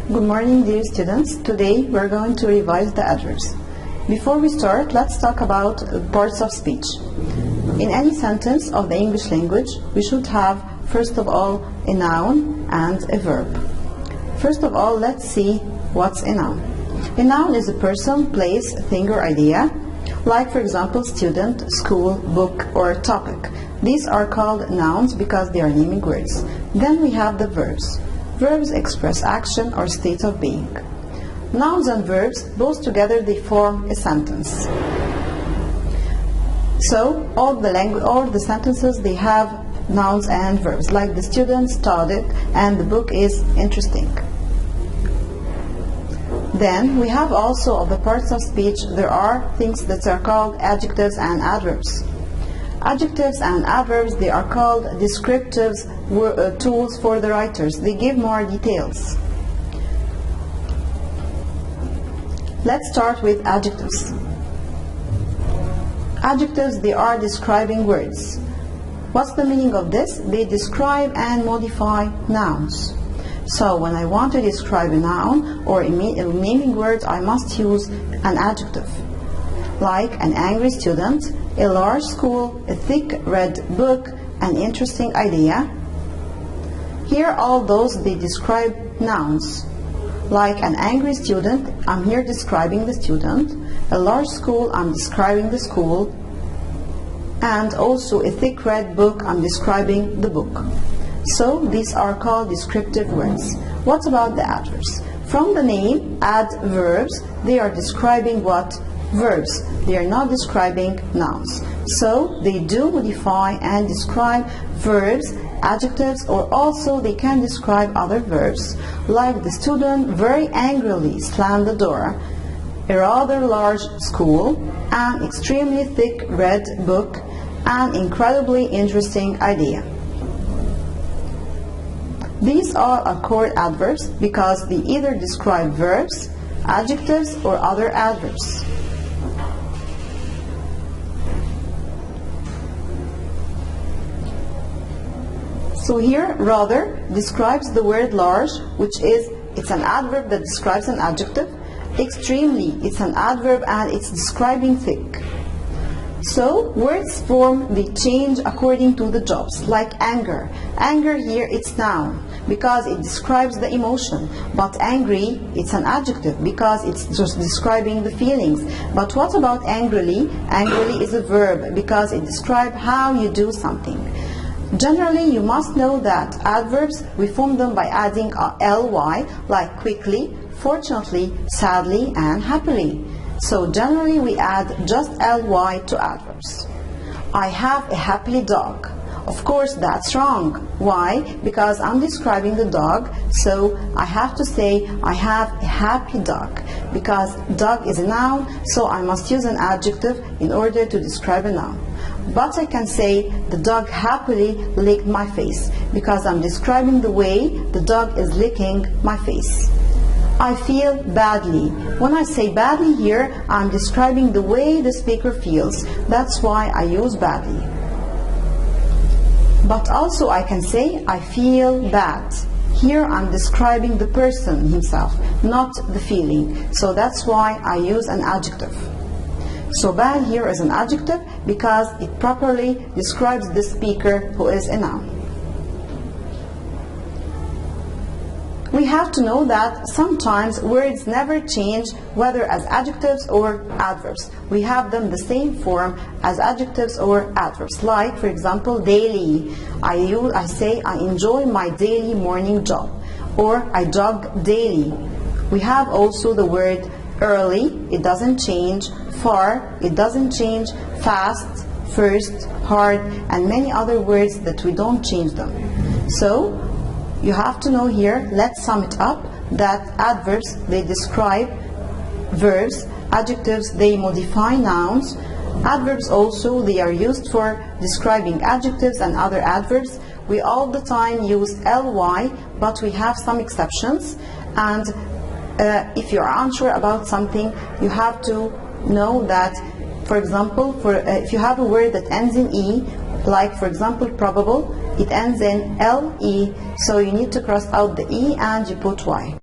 Good morning, dear students. Today we're going to revise the adverbs. Before we start, let's talk about parts of speech. In any sentence of the English language, we should have, first of all, a noun and a verb. First of all, let's see what's a noun. A noun is a person, place, thing, or idea, like, for example, student, school, book, or topic. These are called nouns because they are naming words. Then we have the verbs. Verbs express action or state of being. Nouns and verbs, both together, they form a sentence. So all the sentences, they have nouns and verbs, like the student studied and the book is interesting. Then we have also of the parts of speech, there are things that are called adjectives and adverbs. Adjectives and adverbs, they are called descriptive tools for the writers. They give more details. Let's start with adjectives. Adjectives, they are describing words. What's the meaning of this? They describe and modify nouns. So when I want to describe a noun or a naming word, I must use an adjective. Like an angry student, a large school, a thick red book, an interesting idea. Here all those, they describe nouns. Like an angry student, I'm here describing the student. A large school, I'm describing the school. And also a thick red book, I'm describing the book. So these are called descriptive words. What about the adverbs? From the name, adverbs, they are describing what? Verbs. They are not describing nouns. So they do modify and describe verbs, adjectives, or also they can describe other verbs, like the student very angrily slammed the door, a rather large school, an extremely thick red book, an incredibly interesting idea. These all are called adverbs because they either describe verbs, adjectives, or other adverbs. So here, rather describes the word large, which is, it's an adverb that describes an adjective. Extremely, it's an adverb and it's describing thick. So words form, they change according to the jobs, like anger. Anger here, it's noun because it describes the emotion, but angry, it's an adjective because it's just describing the feelings. But what about angrily? Angrily is a verb because it describes how you do something. Generally, you must know that adverbs, we form them by adding ly, like quickly, fortunately, sadly, and happily. So generally, we add just ly to adverbs. I have a happy dog. Of course, that's wrong. Why? Because I'm describing the dog, so I have to say I have a happy dog. Because dog is a noun, so I must use an adjective in order to describe a noun. But I can say the dog happily licked my face because I'm describing the way the dog is licking my face. I feel badly. When I say badly here, I'm describing the way the speaker feels. That's why I use badly. But also I can say I feel bad. Here I'm describing the person himself, not the feeling. So that's why I use an adjective. So bad here is an adjective because it properly describes the speaker who is a noun. We have to know that sometimes words never change, whether as adjectives or adverbs. We have them the same form as adjectives or adverbs. Like, for example, daily. I say I enjoy my daily morning jog, or I jog daily. We have also the word early, it doesn't change. Far, it doesn't change. Fast, first, hard, and many other words that we don't change them. So you have to know here, let's sum it up, that adverbs, they describe verbs, adjectives, they modify nouns. Adverbs also, they are used for describing adjectives and other adverbs. We all the time use ly, but we have some exceptions. And if you're unsure about something, you have to know that, for example, if you have a word that ends in e, like, for example, probable, it ends in le, so you need to cross out the e and you put y.